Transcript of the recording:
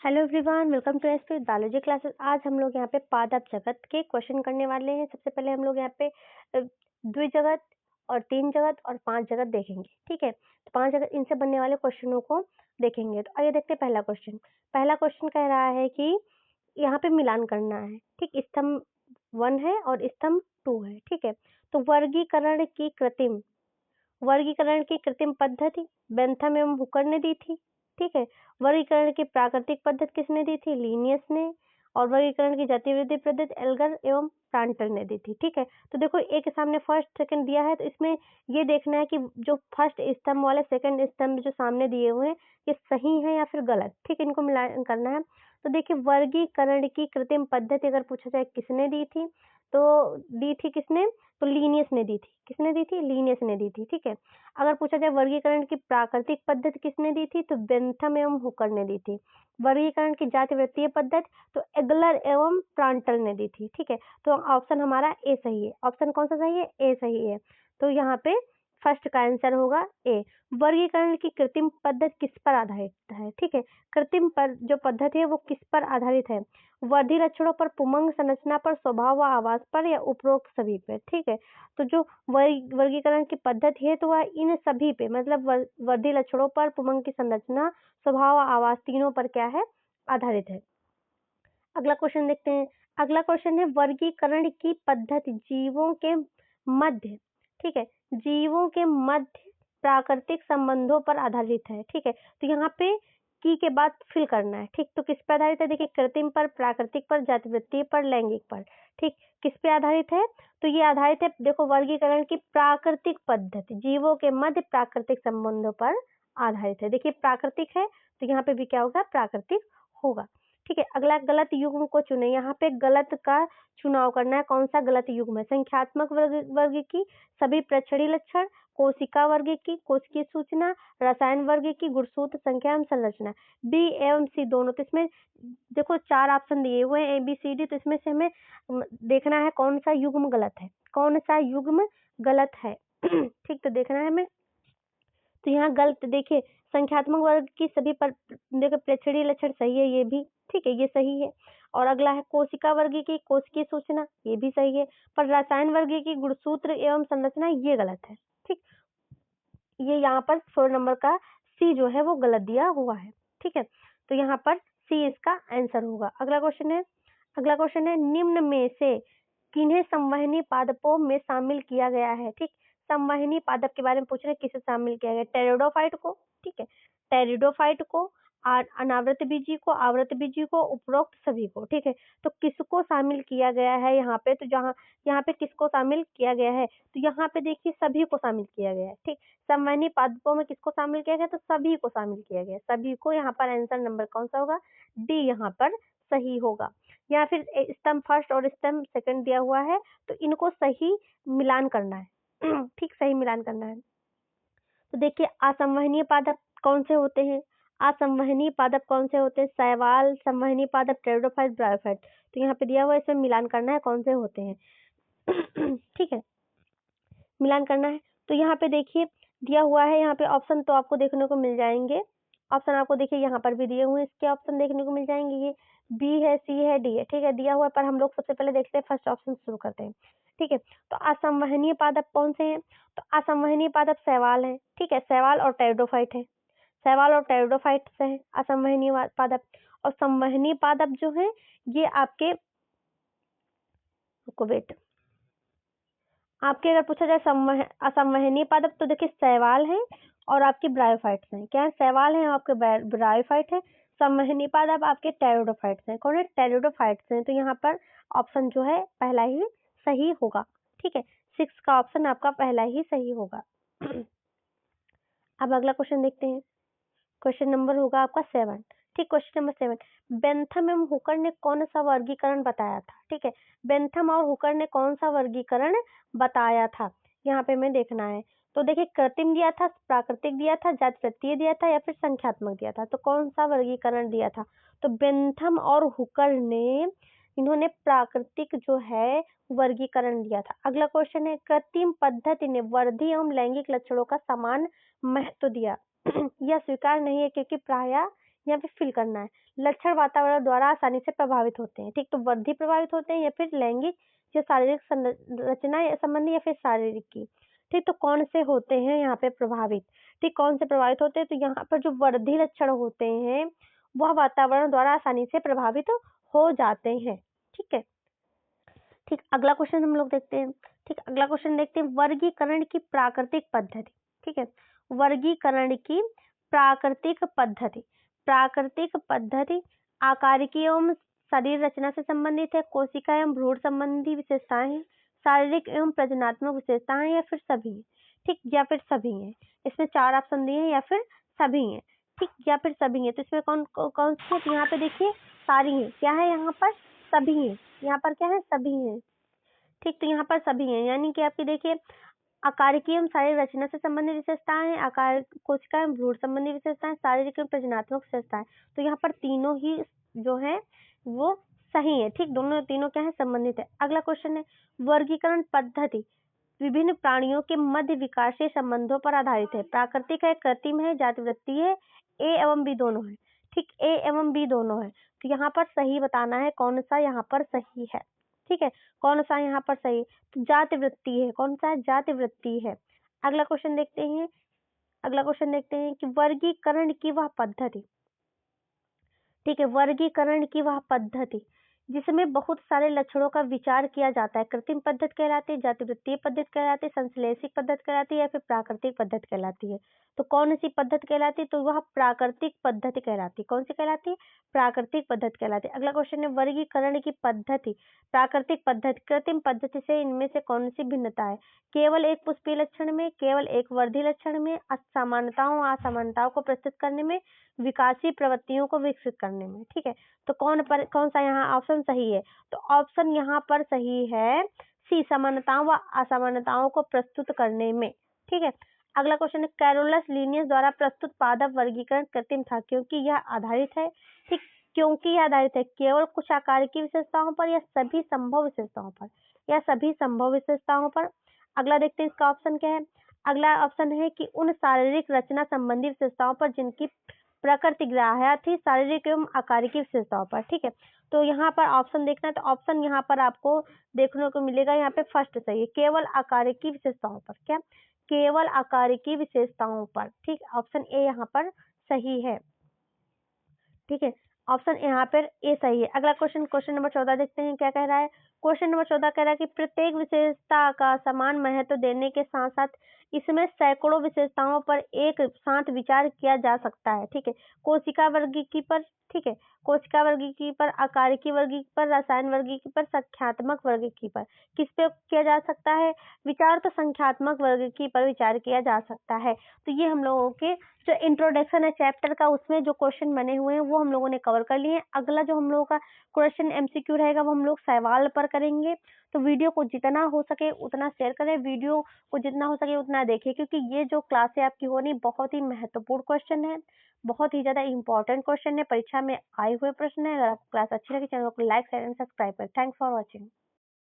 Hello everyone, welcome to SP biology classes. आज हम लोग यहाँ पे पादप जगत के क्वेश्चन करने वाले हैं। सबसे पहले हम लोग यहाँ पे द्विजगत और तीन जगत और पांच जगत देखेंगे। ठीक है, तो पांच जगत इनसे बनने वाले क्वेश्चनों को देखेंगे। तो आइए देखते हैं पहला क्वेश्चन। पहला क्वेश्चन कह रहा है कि यहाँ पे मिलान करना है। ठीक, स्तंभ 1 है और स्तंभ 2 है। ठीक है, तो वर्गीकरण की कृत्रिम पद्धति बेंथम एवं हुकर ने दी थी। ठीक है, वर्गीकरण की प्राकृतिक पद्धति किसने दी थी? लिनियस ने। और वर्गीकरण की गतिविधि पद्धति एल्गर एवं प्रांटल ने दी थी। ठीक है, तो देखो एक के सामने फर्स्ट सेकंड दिया है, तो इसमें ये देखना है कि जो फर्स्ट स्तंभ वाले सेकंड स्तंभ जो सामने दिए हुए हैं ये सही है या फिर गलत। ठीक, इनको मिलान करना है। तो देखिए, वर्गीकरण की कृत्रिम पद्धति अगर पूछा जाए किसने दी थी, तो दी थी किसने? तो लीनियस ने दी थी। किसने दी थी? लीनियस ने दी थी। ठीक है, अगर पूछा जाए वर्गीकरण की प्राकृतिक पद्धति किसने दी थी, तो बेंथम एवं हुकर ने दी थी। वर्गीकरण की जाति वृत्तीय पद्धति तो एगलर एवं प्रांटल ने दी थी। ठीक है, तो ऑप्शन हमारा ए सही है। ऑप्शन कौन सा सही है? ए सही है। तो यहाँ पे फर्स्ट का आंसर होगा ए। वर्गीकरण की कृत्रिम पद्धति किस पर आधारित है? ठीक है, कृत्रिम पर जो पद्धति है वो किस पर आधारित है? वर्धी लक्षणों पर, पुमंग संरचना पर, स्वभाव व आवास पर, या उपरोक्त सभी पर। ठीक है, तो जो वर्गीकरण की पद्धति है तो वह इन सभी पे, मतलब वर्धी लक्षणों पर, पुमंग की संरचना, स्वभाव व आवास, तीनों पर क्या है? आधारित है। अगला क्वेश्चन देखते हैं। अगला क्वेश्चन है वर्गीकरण की पद्धति जीवों के मध्य, ठीक है, जीवों के मध्य प्राकृतिक संबंधों पर आधारित है। ठीक है, तो यहाँ पे की के बाद फिल करना है। ठीक, तो किस पर आधारित है? देखिए, कृत्रिम पर, प्राकृतिक पर, जातिवृत्तीय पर, लैंगिक पर। ठीक, किस पे आधारित है? तो ये आधारित है, देखो, वर्गीकरण की प्राकृतिक पद्धति जीवों के मध्य प्राकृतिक संबंधों पर आधारित है। देखिए, प्राकृतिक है तो यहाँ पे भी क्या होगा? प्राकृतिक होगा। ठीक है, अगला गलत युग्म को चुने। यहाँ पे गलत का चुनाव करना है। कौन सा गलत युग्म है? संख्यात्मक वर्ग की सभी प्रेक्षणीय लक्षण, कोशिका वर्ग की कोशिकीय सूचना, रसायन वर्ग की गुणसूत्र संख्या एवं संरचना। बी एवं सी दोनों। तो इसमें देखो 4 ऑप्शन दिए हुए हैं, ए बी सी डी। तो इसमें से हमें देखना है कौन सा युग्म गलत है, कौन सा युग्म गलत है। ठीक, तो देखना है हमें। तो यहाँ गलत, देखिए, संख्यात्मक वर्ग की सभी पर देखो प्रेक्षणीय लक्षण सही है, ये भी ठीक है, ये सही है। और अगला है कोशिका वर्ग की कोशिकीय सूचना, ये भी सही है। पर रसायन वर्ग की गुणसूत्र एवं संरचना ये गलत है। ठीक, ये यहाँ पर 4 नंबर का सी जो है वो गलत दिया हुआ है। ठीक है, तो यहाँ पर सी इसका आंसर होगा। अगला क्वेश्चन है निम्न में से किन्हें संवहनी पादपों में शामिल किया गया है? ठीक, संवहनी पादप के बारे में पूछ रहे हैं, किसे शामिल किया गया? टेरिडोफाइट को, ठीक है, टेरिडोफाइट को, अनावृत बीजी को, आवृत बीजी को, उपरोक्त सभी को। ठीक है, तो किसको शामिल किया गया है यहाँ पे? तो यहाँ पे किसको शामिल किया गया है? तो यहाँ पे देखिए सभी को शामिल किया गया है। ठीक, संवहनी पादपों में किसको शामिल किया गया? तो सभी को शामिल किया गया, सभी को। यहाँ पर आंसर नंबर कौन सा होगा? डी यहाँ पर सही होगा। या फिर स्तंभ फर्स्ट और स्तंभ सेकंड दिया हुआ है, तो इनको सही मिलान करना है। ठीक, सही मिलान करना है। तो देखिए, असंवहनीय पादप कौन से होते हैं? असंवहनीय पादप कौन से होते हैं? शैवाल, संवहनीय पादप, टेरिडोफाइट, ब्रायोफाइट। तो यहाँ पे दिया हुआ है, इसमें मिलान करना है कौन से होते हैं। ठीक है, मिलान करना है। तो यहाँ पे देखिए दिया हुआ है, यहाँ पे ऑप्शन तो आपको देखने को मिल जाएंगे। ऑप्शन आपको देखिए यहाँ पर भी दिए हुए हैं, इसके ऑप्शन देखने को मिल जाएंगे। ये बी है, सी है, डी है। ठीक है, दिया हुआ है, पर हम लोग सबसे पहले देखते हैं, फर्स्ट ऑप्शन शुरू करते हैं। ठीक है, तो असंवहनीय पादप कौन से हैं? तो असंवहनीय पादप शैवाल है। ठीक है, शैवाल और टेरिडोफाइट है, शैवाल और टेरिडोफाइट से है असंवहनीय पादप। और संवहनीय पादप जो है ये आपके वेट, आपके अगर पूछा जाए असंवहनीय पादप, तो देखिए शैवाल है और आपके ब्रायोफाइट्स हैं। क्या है? शैवाल है और आपके ब्रायोफाइट है। संवहनीय पादप आपके टेरिडोफाइट्स हैं। कौन है? टेरिडोफाइट्स हैं। तो यहाँ पर ऑप्शन जो है पहला ही सही होगा। ठीक है, 6 का ऑप्शन आपका पहला ही सही होगा। अब अगला क्वेश्चन देखते हैं। क्वेश्चन नंबर होगा आपका 7। ठीक, क्वेश्चन नंबर 7, बेंथम एवं हुकर ने कौन सा वर्गीकरण बताया था? ठीक है, बेंथम और हुकर ने कौन सा वर्गीकरण बताया था? यहाँ पे हमें देखना है। तो देखिए, कृत्रिम दिया था, प्राकृतिक दिया था, जातिवृत्तीय दिया था, या फिर संख्यात्मक दिया था। तो कौन सा वर्गीकरण दिया था? तो बेंथम और हुकर ने, इन्होंने प्राकृतिक जो है वर्गीकरण दिया था। अगला क्वेश्चन है कृत्रिम पद्धति ने वर्धी एवं लैंगिक लक्षणों का समान महत्व दिया। यह स्वीकार नहीं है, क्योंकि प्रायः यहाँ पे फिल करना है। लक्षण वातावरण द्वारा आसानी से प्रभावित होते हैं, ठीक। तो वृद्धि प्रभावित होते हैं या फिर लैंगिक या शारीरिक संरचना या संबंधी या फिर शारीरिक की, ठीक। तो कौन से होते हैं यहाँ पे प्रभावित, ठीक। कौन से प्रभावित होते हैं, तो यहाँ पर जो वृद्धि लक्षण होते हैं वह वातावरण द्वारा आसानी से प्रभावित हो जाते हैं, ठीक है। ठीक, अगला क्वेश्चन हम लोग देखते हैं। ठीक, अगला क्वेश्चन देखते हैं, वर्गीकरण की प्राकृतिक पद्धति, ठीक है। वर्गीकरण की प्राकृतिक पद्धति। प्राकृतिक पद्धति आकारिकी एवं शरीर रचना से संबंधित है, कोशिका एवं भ्रूण संबंधी विशेषताएं हैं, शारीरिक एवं प्रजनात्मक विशेषताएं या फिर सभी हैं, ठीक, या फिर सभी हैं। इसमें 4 ऑप्शन दिए हैं, या फिर सभी हैं, ठीक, या फिर सभी हैं। तो इसमें कौन सी है, यहाँ पे देखिए सारी हैं। क्या है यहाँ पर, सभी हैं। यहाँ पर क्या है, सभी हैं, ठीक। तो यहाँ पर सभी हैं, यानी कि आपकी देखिए आकारिकी एवं शारीरिक रचना से संबंधित विशेषताएं हैं, आकार कोशिका एवं भ्रूण संबंधी विशेषताएं, शारीरिक एवं प्रजनात्मक विशेषताएं। तो यहाँ पर तीनों ही जो है वो सही है, ठीक। दोनों तीनों क्या है, संबंधित है। अगला क्वेश्चन है, वर्गीकरण पद्धति विभिन्न प्राणियों के मध्य विकासीय संबंधों पर आधारित है, प्राकृतिक है, कृत्रिम है, जातिवृत्तीय है, ए एवं बी दोनों है, ठीक। ए एवं बी दोनों है। तो यहाँ पर सही बताना है कौन सा यहाँ पर सही है, ठीक है। कौन सा यहाँ पर सही, तो जातिवृत्तीय है। कौन सा है, जातिवृत्तीय है। अगला क्वेश्चन देखते हैं। अगला क्वेश्चन देखते हैं कि वर्गीकरण की वह पद्धति, ठीक है, वर्गीकरण की वह पद्धति जिसमें बहुत सारे लक्षणों का विचार किया जाता है, कृत्रिम पद्धति कहलाती है, जातिवृत्तीय पद्धति कहलाती है, संश्लेषिक पद्धति कहलाती है, या फिर प्राकृतिक पद्धति कहलाती है। तो कौन सी पद्धति कहलाती है, तो वह प्राकृतिक पद्धति कहलाती है। कौन सी कहलाती है, प्राकृतिक पद्धति कहलाती है। अगला क्वेश्चन है, वर्गीकरण की पद्धति प्राकृतिक पद्धति कृत्रिम पद्धति से इनमें से कौन सी भिन्नता है, केवल एक पुष्पीय लक्षण में, केवल एक वर्धी लक्षण में, असमानताओं असमानताओं को प्रस्तुत करने में, विकासीय प्रवृत्तियों को विकसित करने में, ठीक है। तो कौन सा यहाँ ऑप्शन सही है, तो ऑप्शन यहाँ पर सही है सी, समानताओं व असमानताओं को प्रस्तुत करने में, ठीक है। अगला क्वेश्चन है, कैरोलस लिनियस द्वारा प्रस्तुत पादप वर्गीकरण कृत्रिम था क्योंकि यह आधारित है, ठीक, क्योंकि यह आधारित है केवल कुछ आकार की विशेषताओं पर या सभी संभव विशेषताओं पर, या सभी संभव विशेषताओं पर। अगला देखते हैं इसका ऑप्शन क्या है। अगला ऑप्शन है कि उन शारीरिक रचना संबंधी विशेषताओं पर जिनकी प्रकृति ग्राह्य थी, शारीरिक एवं आकारिकी विशेषताओं पर, ठीक है। तो यहाँ पर ऑप्शन देखना है, तो ऑप्शन यहाँ पर आपको देखने को मिलेगा, यहाँ पे फर्स्ट सही है, केवल आकारिकी विशेषताओं पर, क्या, केवल आकारिकी विशेषताओं पर, ठीक। ऑप्शन ए यहाँ पर सही है, ठीक है। ऑप्शन यहाँ पर ए सही है। अगला क्वेश्चन नंबर 14 देखते हैं क्या कह रहा है। क्वेश्चन नंबर 14 कह रहा है कि प्रत्येक विशेषता का समान महत्व देने के साथ साथ इसमें सैकड़ों विशेषताओं पर एक साथ विचार किया जा सकता है, ठीक है। कोशिका वर्गीकी पर, ठीक है, कोशिका वर्गीकी पर, आकारिकी वर्गीकी पर, रसायन वर्गीकी पर, संख्यात्मक वर्गीकी पर, किस पे किया जा सकता है विचार, तो संख्यात्मक वर्गीकी पर विचार किया जा सकता है। तो ये हम लोगों के जो इंट्रोडक्शन है चैप्टर का, उसमें जो क्वेश्चन बने हुए हैं वो हम लोगों ने कवर कर लिए हैं। अगला जो हम लोगों का क्वेश्चन एमसीक्यू रहेगा वो हम लोग सवाल पर करेंगे। तो वीडियो को जितना हो सके उतना शेयर करें, वीडियो को जितना हो सके उतना देखें, क्योंकि ये जो क्लासें आपकी हो रही बहुत ही महत्वपूर्ण क्वेश्चन है, बहुत ही ज्यादा इंपॉर्टेंट क्वेश्चन है, परीक्षा में आए हुए प्रश्न है। अगर आपको क्लास अच्छी लगी चैनल को लाइक शेयर एंड सब्सक्राइब करें। Thanks for watching.